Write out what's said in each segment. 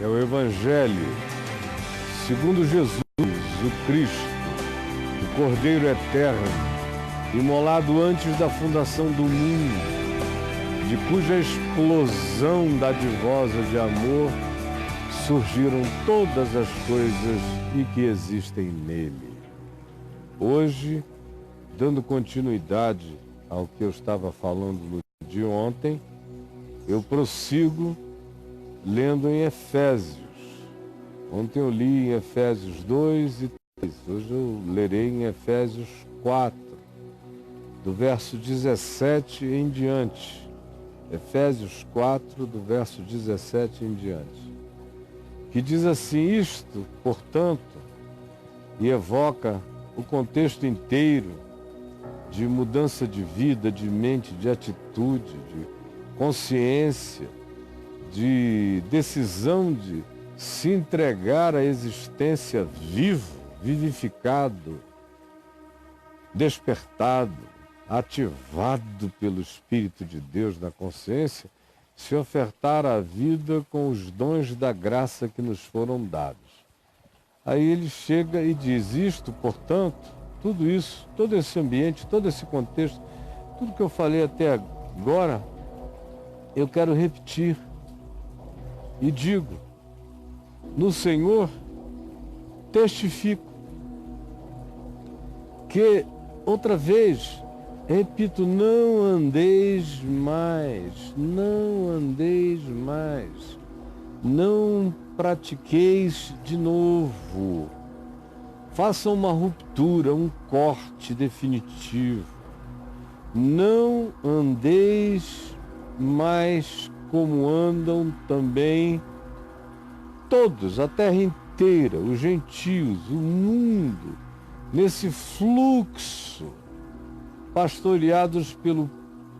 é o Evangelho segundo Jesus, o Cristo, o Cordeiro Eterno, imolado antes da fundação do mundo, de cuja explosão dadivosa de amor surgiram todas as coisas e que existem nele. Hoje, dando continuidade ao que eu estava falando no dia de ontem, eu prossigo lendo em Efésios. Ontem eu li em Efésios 2 e 3. Hoje eu lerei em Efésios 4, do verso 17 em diante. Efésios 4, do verso 17 em diante. Que diz assim: isto, portanto, e evoca o contexto inteiro de mudança de vida, de mente, de atitude, de consciência, de decisão de se entregar à existência vivo, vivificado, despertado, ativado pelo Espírito de Deus na consciência, se ofertar à vida com os dons da graça que nos foram dados. Aí ele chega e diz: isto, portanto, tudo isso, todo esse ambiente, todo esse contexto, tudo que eu falei até agora, eu quero repetir. E digo: no Senhor testifico que, outra vez, repito, não andeis mais, não pratiqueis de novo. Façam uma ruptura, um corte definitivo. Não andeis mais como andam também todos, a terra inteira, os gentios, o mundo, nesse fluxo, pastoreados pelo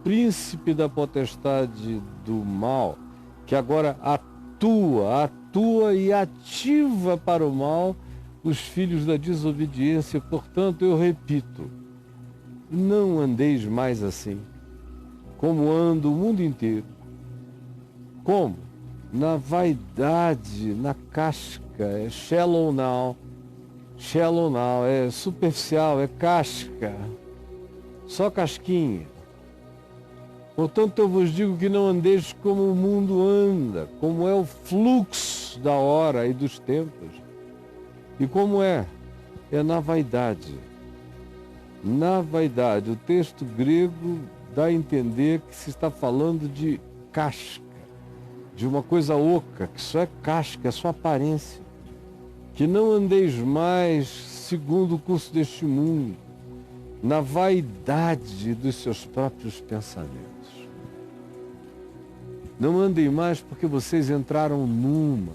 príncipe da potestade do mal, que agora atua e ativa para o mal os filhos da desobediência. Portanto, eu repito, não andeis mais assim, como anda o mundo inteiro. Como? Na vaidade, na casca, é shallow now, é superficial, é casca, só casquinha. Portanto, eu vos digo que não andeis como o mundo anda, como é o fluxo da hora e dos tempos. E como é? É na vaidade. Na vaidade. O texto grego dá a entender que se está falando de casca, de uma coisa oca, que só é casca, é só aparência. Que não andeis mais segundo o curso deste mundo, na vaidade dos seus próprios pensamentos. Não andem mais porque vocês entraram numa.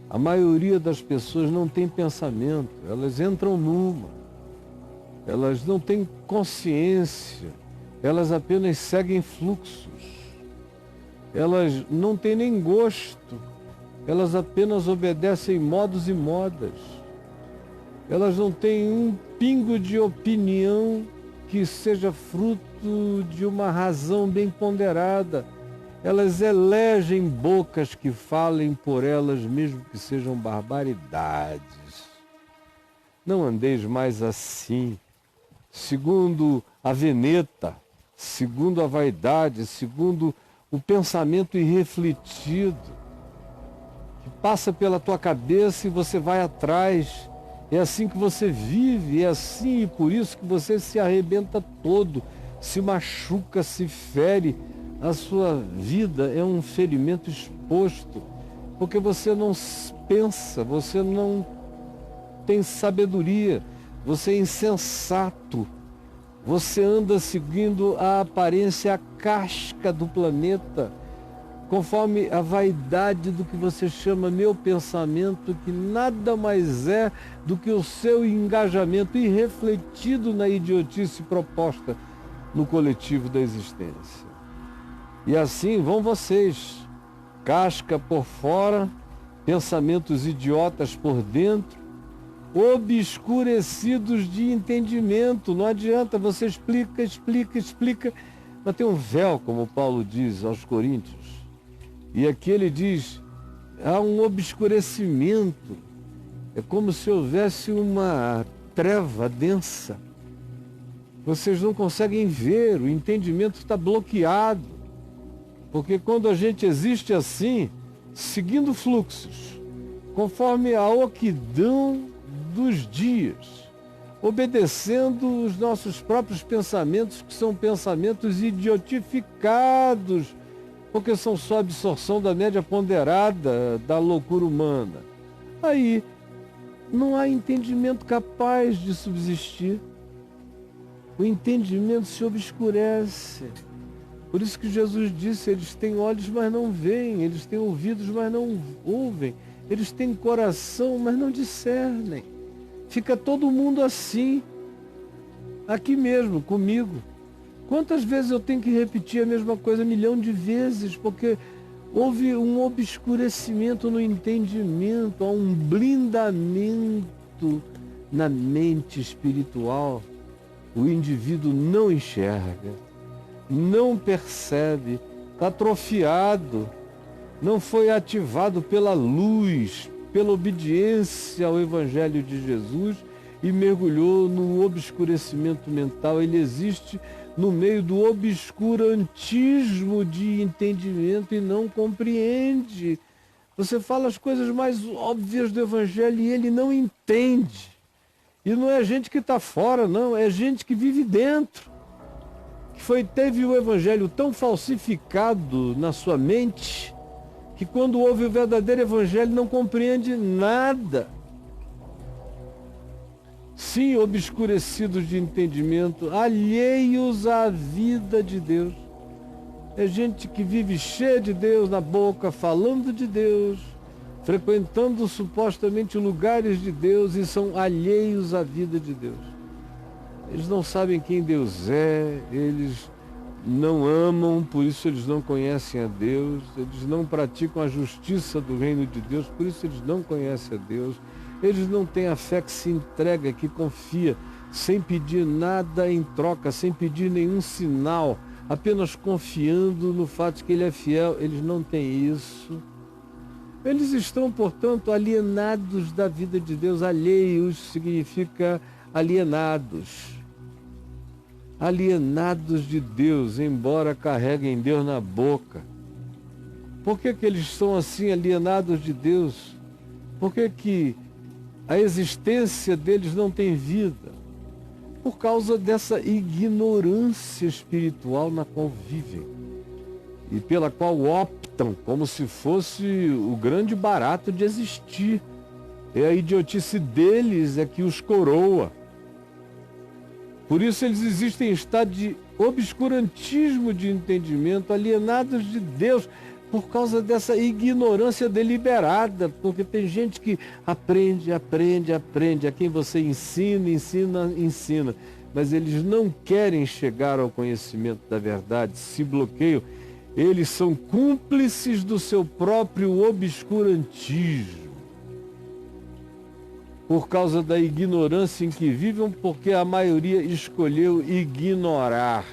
A maioria das pessoas não tem pensamento, elas entram numa. Elas não têm consciência, elas apenas seguem fluxos. Elas não têm nem gosto, elas apenas obedecem modos e modas. Elas não têm um pingo de opinião que seja fruto de uma razão bem ponderada. Elas elegem bocas que falem por elas, mesmo que sejam barbaridades. Não andeis mais assim, segundo a veneta, segundo a vaidade, segundo o pensamento irrefletido, que passa pela tua cabeça e você vai atrás. É assim que você vive, é assim e por isso que você se arrebenta todo, se machuca, se fere. A sua vida é um ferimento exposto, porque você não pensa, você não tem sabedoria, você é insensato, você anda seguindo a aparência, a casca do planeta, conforme a vaidade do que você chama meu pensamento, que nada mais é do que o seu engajamento irrefletido na idiotice proposta no coletivo da existência. E assim vão vocês, casca por fora, pensamentos idiotas por dentro, obscurecidos de entendimento. Não adianta, você explica, mas tem um véu, como Paulo diz aos Coríntios. E aqui ele diz, há um obscurecimento. É como se houvesse uma treva densa. Vocês não conseguem ver, o entendimento está bloqueado. Porque quando a gente existe assim, seguindo fluxos, conforme a oquidão dos dias, obedecendo os nossos próprios pensamentos, que são pensamentos idiotificados, porque são só absorção da média ponderada da loucura humana. Aí não há entendimento capaz de subsistir. O entendimento se obscurece. Por isso que Jesus disse, eles têm olhos, mas não veem, eles têm ouvidos, mas não ouvem, eles têm coração, mas não discernem. Fica todo mundo assim, aqui mesmo, comigo. Quantas vezes eu tenho que repetir a mesma coisa 1 milhão de vezes, porque houve um obscurecimento no entendimento, há um blindamento na mente espiritual. O indivíduo não enxerga, não percebe, está atrofiado, não foi ativado pela luz, pela obediência ao Evangelho de Jesus e mergulhou no obscurecimento mental. Ele existe no meio do obscurantismo de entendimento e não compreende. Você fala as coisas mais óbvias do Evangelho e ele não entende. E não é gente que está fora, não, é gente que vive dentro. Teve o Evangelho tão falsificado na sua mente, que quando ouve o verdadeiro Evangelho não compreende nada. Sim, obscurecidos de entendimento, alheios à vida de Deus. É gente que vive cheia de Deus na boca, falando de Deus, frequentando supostamente lugares de Deus e são alheios à vida de Deus. Eles não sabem quem Deus é, eles não amam, por isso eles não conhecem a Deus, eles não praticam a justiça do reino de Deus, por isso eles não conhecem a Deus, eles não têm a fé que se entrega, que confia, sem pedir nada em troca, sem pedir nenhum sinal, apenas confiando no fato de que Ele é fiel. Eles não têm isso. Eles estão, portanto, alienados da vida de Deus. Alheios significa alienados. Alienados de Deus, embora carreguem Deus na boca. Por que eles são assim, alienados de Deus? Por que a existência deles não tem vida? Por causa dessa ignorância espiritual na qual vivem e pela qual optam como se fosse o grande barato de existir. É a idiotice deles é que os coroa. Por isso eles existem em estado de obscurantismo de entendimento, alienados de Deus, por causa dessa ignorância deliberada, porque tem gente que aprende, a quem você ensina, mas eles não querem chegar ao conhecimento da verdade, se bloqueiam, eles são cúmplices do seu próprio obscurantismo. Por causa da ignorância em que vivem, porque a maioria escolheu ignorar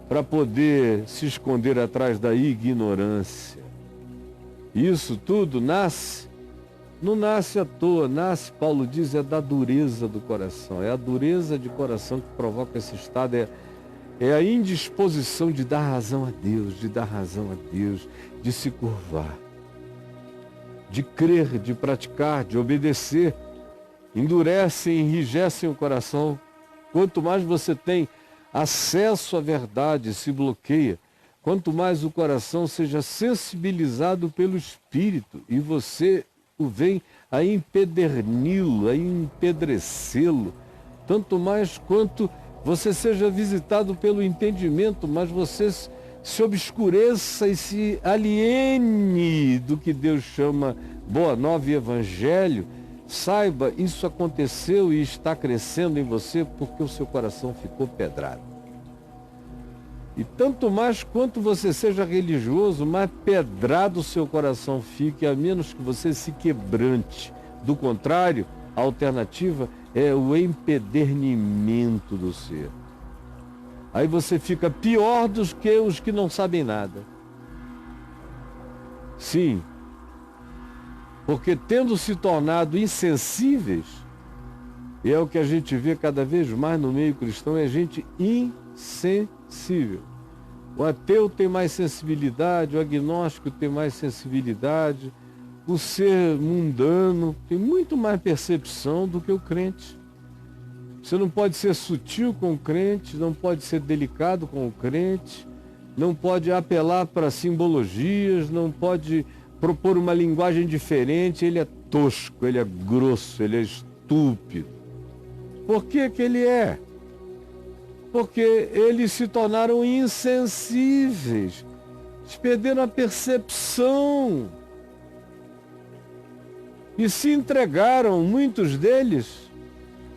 para poder se esconder atrás da ignorância. Isso tudo não nasce à toa, Paulo diz, é da dureza do coração. É a dureza de coração que provoca esse estado, é a indisposição de dar razão a Deus, de se curvar, de crer, de praticar, de obedecer. Endurecem, enrijecem o coração. Quanto mais você tem acesso à verdade, se bloqueia, quanto mais o coração seja sensibilizado pelo Espírito e você o vem a empederni-lo, a empedrecê-lo, tanto mais quanto você seja visitado pelo entendimento, mas você se obscureça e se aliene do que Deus chama Boa Nova e Evangelho. Saiba, isso aconteceu e está crescendo em você porque o seu coração ficou pedrado. E tanto mais quanto você seja religioso, mais pedrado o seu coração fique, a menos que você se quebrante. Do contrário, a alternativa é o empedernimento do ser. Aí você fica pior dos que os que não sabem nada. Sim, Porque tendo se tornado insensíveis, e é o que a gente vê cada vez mais no meio cristão, é gente insensível. O ateu tem mais sensibilidade, o agnóstico tem mais sensibilidade, o ser mundano tem muito mais percepção do que o crente. Você não pode ser sutil com o crente, não pode ser delicado com o crente, não pode apelar para simbologias, não pode propor uma linguagem diferente. Ele é tosco, ele é grosso, ele é estúpido. Por que que ele é? Porque eles se tornaram insensíveis, eles perderam a percepção e se entregaram, muitos deles,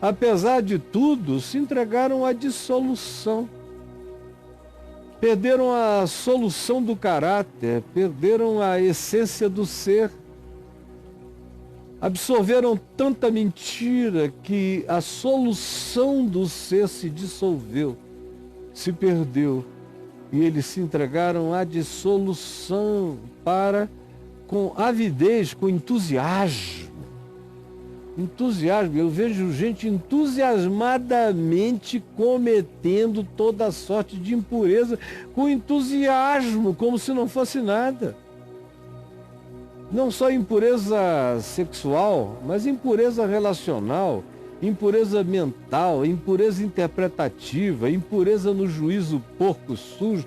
apesar de tudo, se entregaram à dissolução. Perderam a solução do caráter, perderam a essência do ser. Absorveram tanta mentira que a solução do ser se dissolveu, se perdeu. E eles se entregaram à dissolução com avidez, com entusiasmo. Entusiasmo, eu vejo gente entusiasmadamente cometendo toda sorte de impureza, com entusiasmo, como se não fosse nada. Não só impureza sexual, mas impureza relacional, impureza mental, impureza interpretativa, impureza no juízo porco sujo,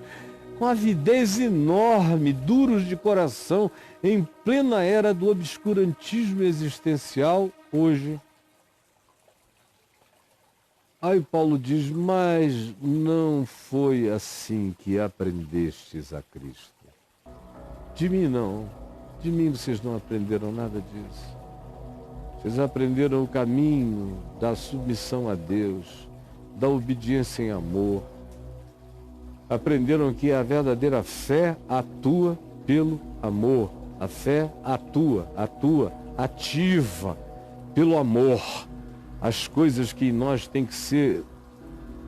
com avidez enorme, duros de coração, em plena era do obscurantismo existencial hoje. Aí Paulo diz, mas não foi assim que aprendestes a Cristo. De mim não. De mim vocês não aprenderam nada disso. Vocês aprenderam o caminho da submissão a Deus, da obediência em amor. Aprenderam que a verdadeira fé atua pelo amor. A fé atua, ativa pelo amor. As coisas que em nós têm que ser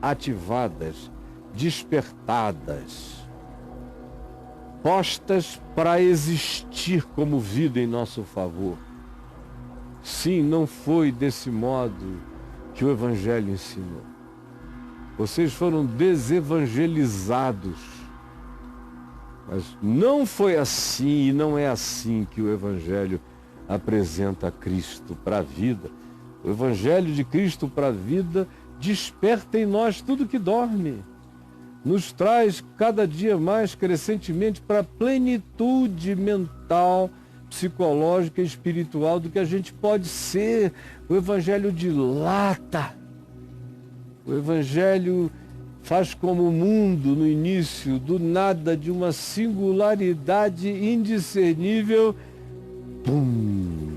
ativadas, despertadas, postas para existir como vida em nosso favor. Sim, não foi desse modo que o Evangelho ensinou. Vocês foram desevangelizados. Mas não foi assim e não é assim que o Evangelho apresenta Cristo para a vida. O Evangelho de Cristo para a vida desperta em nós tudo que dorme. Nos traz cada dia mais crescentemente para a plenitude mental, psicológica e espiritual do que a gente pode ser. O Evangelho dilata. O Evangelho faz como o mundo no início, do nada, de uma singularidade indiscernível, pum!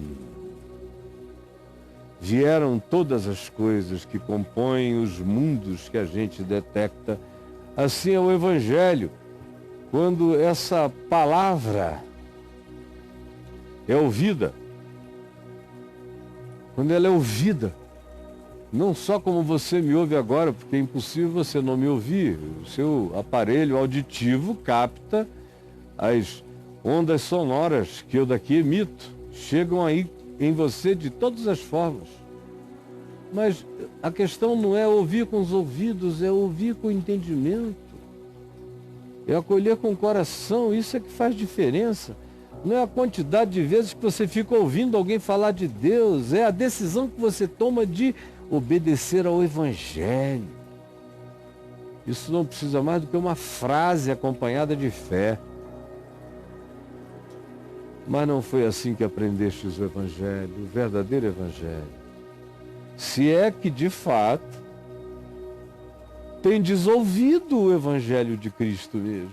Vieram todas as coisas que compõem os mundos que a gente detecta. Assim é o Evangelho. Quando essa palavra é ouvida, quando ela é ouvida, não só como você me ouve agora, porque é impossível você não me ouvir. O seu aparelho auditivo capta as ondas sonoras que eu daqui emito. Chegam aí em você de todas as formas. Mas a questão não é ouvir com os ouvidos, é ouvir com o entendimento. É acolher com o coração, isso é que faz diferença. Não é a quantidade de vezes que você fica ouvindo alguém falar de Deus, é a decisão que você toma de obedecer ao Evangelho. Isso não precisa mais do que uma frase acompanhada de fé. Mas não foi assim que aprendestes o Evangelho, o verdadeiro Evangelho. Se é que, de fato, tendes ouvido o Evangelho de Cristo mesmo.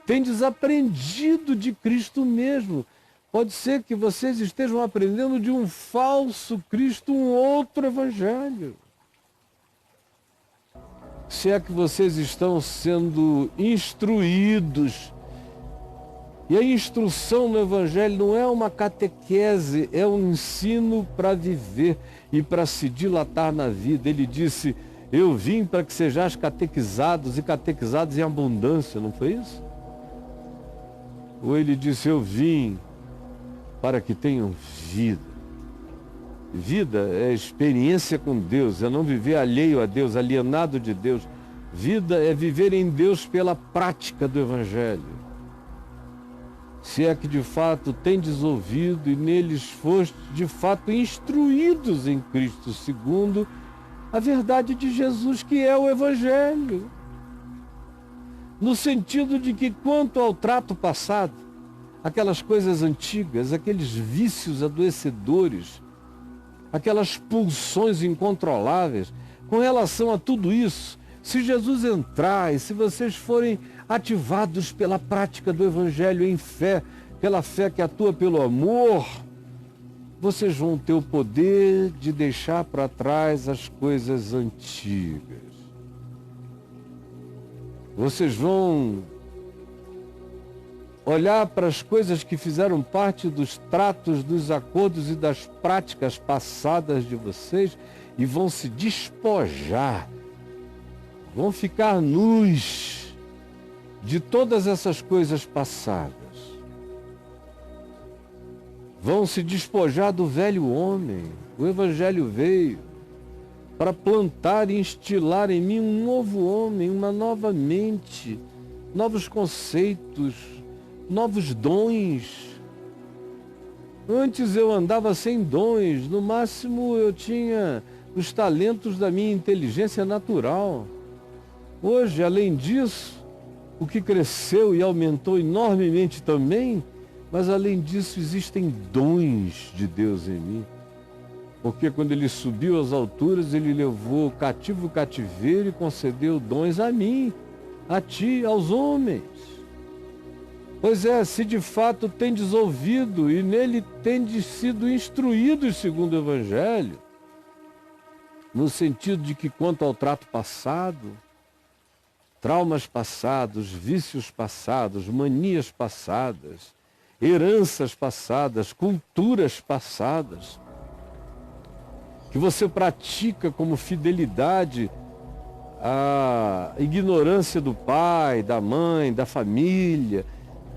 Tendes aprendido de Cristo mesmo. Pode ser que vocês estejam aprendendo de um falso Cristo, um outro Evangelho. Se é que vocês estão sendo instruídos. E a instrução no Evangelho não é uma catequese, é um ensino para viver e para se dilatar na vida. Ele disse, eu vim para que sejais catequizados e catequizados em abundância, não foi isso? Ou ele disse, eu vim para que tenham vida. Vida é experiência com Deus, é não viver alheio a Deus, alienado de Deus. Vida é viver em Deus pela prática do Evangelho. Se é que de fato tendes ouvido e neles foste de fato instruídos em Cristo, segundo a verdade de Jesus, que é o Evangelho. No sentido de que, quanto ao trato passado, aquelas coisas antigas, aqueles vícios adoecedores, aquelas pulsões incontroláveis, com relação a tudo isso, se Jesus entrar e se vocês forem ativados pela prática do Evangelho em fé, pela fé que atua pelo amor, vocês vão ter o poder de deixar para trás as coisas antigas. Vocês vão olhar para as coisas que fizeram parte dos tratos, dos acordos e das práticas passadas de vocês e vão se despojar, vão ficar nus de todas essas coisas passadas. Vão se despojar do velho homem. O Evangelho veio para plantar e instilar em mim um novo homem, uma nova mente, novos conceitos, novos dons. Antes eu andava sem dons, no máximo eu tinha os talentos da minha inteligência natural. Hoje, além disso, o que cresceu e aumentou enormemente também, mas além disso existem dons de Deus em mim. Porque quando ele subiu às alturas, ele levou cativo o cativeiro e concedeu dons a mim, a ti, aos homens. Pois é, se de fato tendes ouvido e nele tendes sido instruídos segundo o Evangelho, no sentido de que quanto ao trato passado, traumas passados, vícios passados, manias passadas, heranças passadas, culturas passadas, que você pratica como fidelidade à ignorância do pai, da mãe, da família,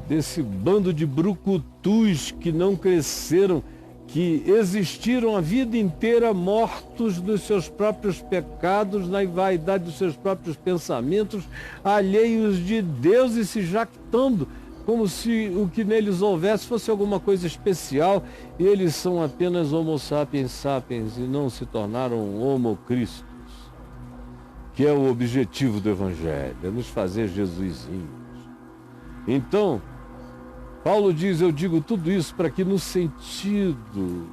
desse bando de brucutus que não cresceram, que existiram a vida inteira mortos dos seus próprios pecados, na vaidade dos seus próprios pensamentos, alheios de Deus e se jactando, como se o que neles houvesse fosse alguma coisa especial, e eles são apenas homo sapiens sapiens e não se tornaram homo Christus, que é o objetivo do Evangelho, é nos fazer Jesusinhos. Então, Paulo diz, eu digo tudo isso para que no sentido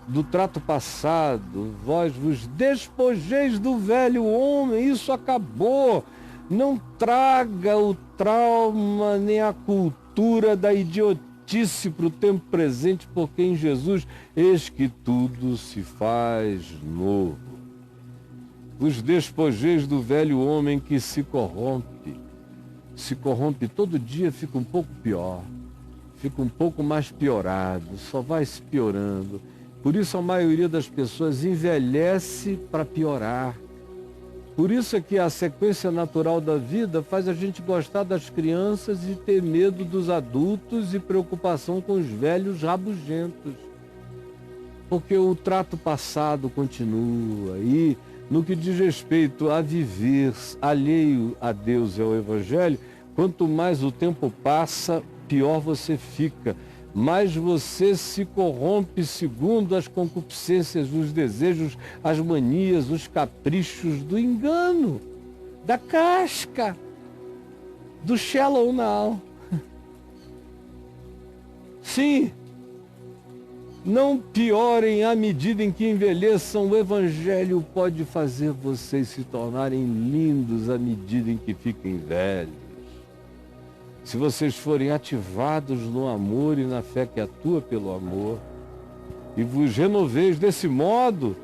do trato passado, vós vos despojeis do velho homem, isso acabou. Não traga o trauma nem a cultura da idiotice para o tempo presente, porque em Jesus eis que tudo se faz novo. Vos despojeis do velho homem que se corrompe todo dia, fica um pouco pior, fica um pouco mais piorado, só vai se piorando. Por isso a maioria das pessoas envelhece para piorar. Por isso é que a sequência natural da vida faz a gente gostar das crianças e ter medo dos adultos e preocupação com os velhos rabugentos. Porque o trato passado continua e no que diz respeito a viver alheio a Deus e ao Evangelho, quanto mais o tempo passa, pior você fica. Mais você se corrompe segundo as concupiscências, os desejos, as manias, os caprichos do engano, da casca, do shallow now. Sim, não piorem à medida em que envelheçam, o Evangelho pode fazer vocês se tornarem lindos à medida em que fiquem velhos. Se vocês forem ativados no amor e na fé que atua pelo amor, e vos renoveis desse modo,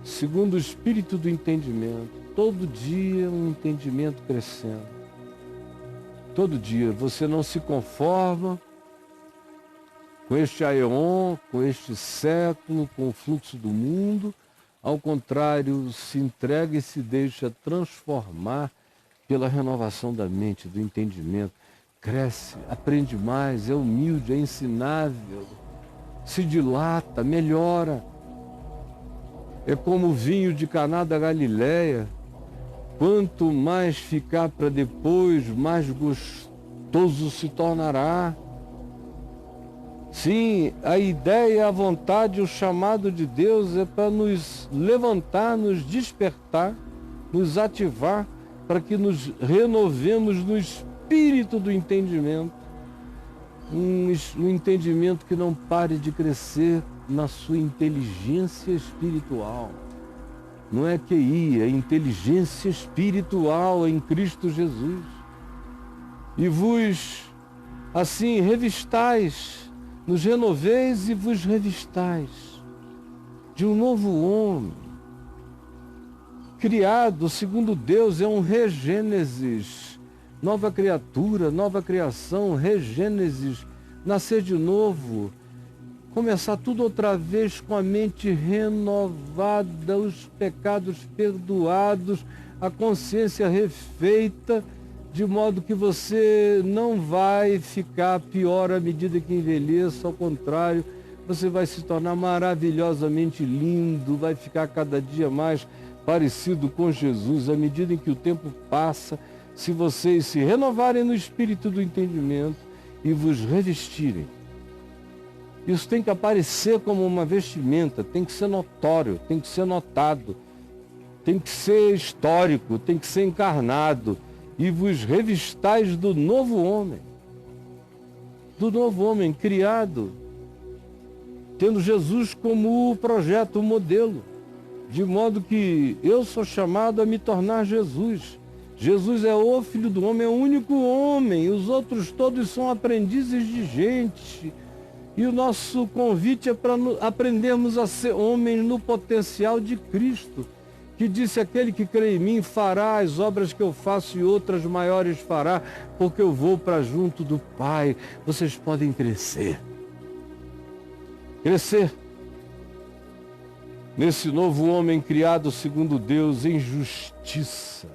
segundo o espírito do entendimento, todo dia um entendimento crescendo. Todo dia você não se conforma com este aeon, com este século, com o fluxo do mundo, ao contrário, se entrega e se deixa transformar pela renovação da mente, do entendimento. Cresce, aprende mais, é humilde, é ensinável. se dilata, melhora. É como o vinho de Caná da Galileia. Quanto mais ficar para depois, mais gostoso se tornará. Sim, a ideia, a vontade, o chamado de Deus é para nos levantar, nos despertar, nos ativar, para que nos renovemos no espírito do entendimento. Um entendimento que não pare de crescer na sua inteligência espiritual. Não é QI, é inteligência espiritual em Cristo Jesus. E vos, assim, revistais, nos renoveis e vos revistais de um novo homem, criado segundo Deus, é um regênesis, nova criatura, nova criação, regênesis, nascer de novo, começar tudo outra vez com a mente renovada, os pecados perdoados, a consciência refeita, de modo que você não vai ficar pior à medida que envelheça, ao contrário, você vai se tornar maravilhosamente lindo, vai ficar cada dia mais parecido com Jesus, à medida em que o tempo passa, se vocês se renovarem no espírito do entendimento e vos revestirem. Isso tem que aparecer como uma vestimenta, tem que ser notório, tem que ser notado, tem que ser histórico, tem que ser encarnado. E vos revistais do novo homem criado, tendo Jesus como o projeto, o modelo, de modo que eu sou chamado a me tornar Jesus. Jesus é o Filho do Homem, é o único homem, os outros todos são aprendizes de gente. E o nosso convite é para aprendermos a ser homens no potencial de Cristo, que disse: aquele que crê em mim fará as obras que eu faço e outras maiores fará, porque eu vou para junto do Pai. Vocês podem crescer. Crescer nesse novo homem criado segundo Deus em justiça.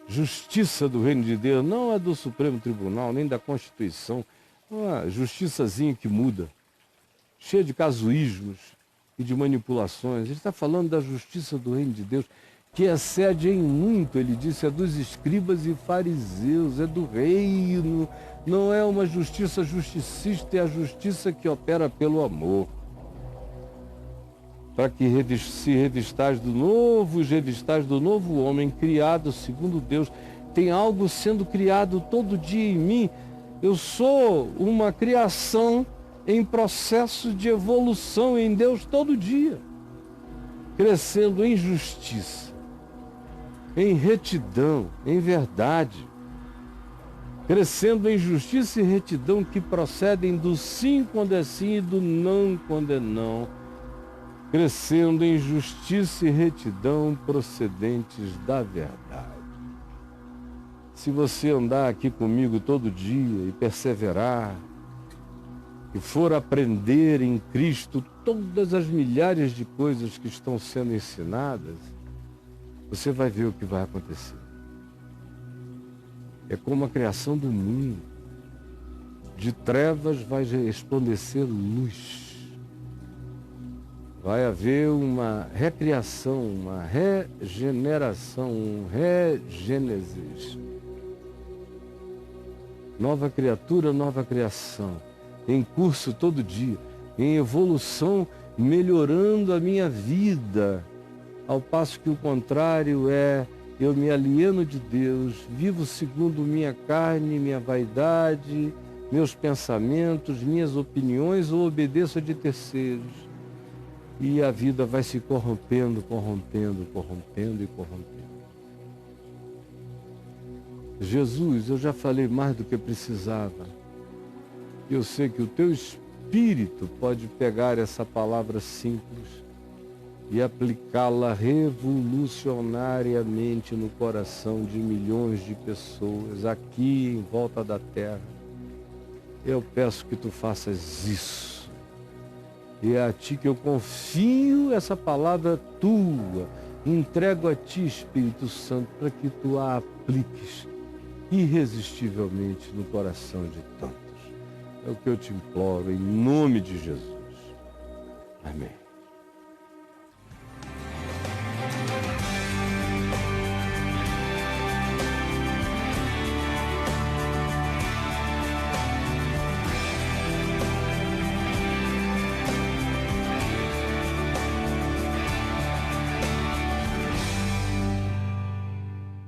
Justiça do reino de Deus, não é do Supremo Tribunal, nem da Constituição. Uma justiçazinha que muda, cheia de casuísmos e de manipulações. Ele está falando da justiça do reino de Deus, que excede em muito, ele disse, é dos escribas e fariseus, é do reino. Não é uma justiça justicista, é a justiça que opera pelo amor. Para que se revistais do novo, os revistais do novo homem, criado segundo Deus. Tem algo sendo criado todo dia em mim. Eu sou uma criação em processo de evolução em Deus todo dia, crescendo em justiça, em retidão, em verdade, crescendo em justiça e retidão que procedem do sim quando é sim e do não quando é não, crescendo em justiça e retidão procedentes da verdade. Se você andar aqui comigo todo dia e perseverar, e for aprender em Cristo todas as milhares de coisas que estão sendo ensinadas, você vai ver o que vai acontecer. É como a criação do mundo. De trevas vai resplandecer luz. Vai haver uma recriação, uma regeneração, um regênesis. Nova criatura, nova criação, em curso todo dia, em evolução, melhorando a minha vida, ao passo que o contrário é, eu me alieno de Deus, vivo segundo minha carne, minha vaidade, meus pensamentos, minhas opiniões, ou obedeço a de terceiros. E a vida vai se corrompendo, corrompendo, corrompendo e corrompendo. Jesus, eu já falei mais do que precisava. Eu sei que o teu espírito pode pegar essa palavra simples e aplicá-la revolucionariamente no coração de milhões de pessoas aqui em volta da terra. Eu peço que tu faças isso. E é a ti que eu confio essa palavra tua. Entrego a ti, Espírito Santo, para que tu a apliques irresistivelmente no coração de tantos. É o que eu te imploro, em nome de Jesus. Amém.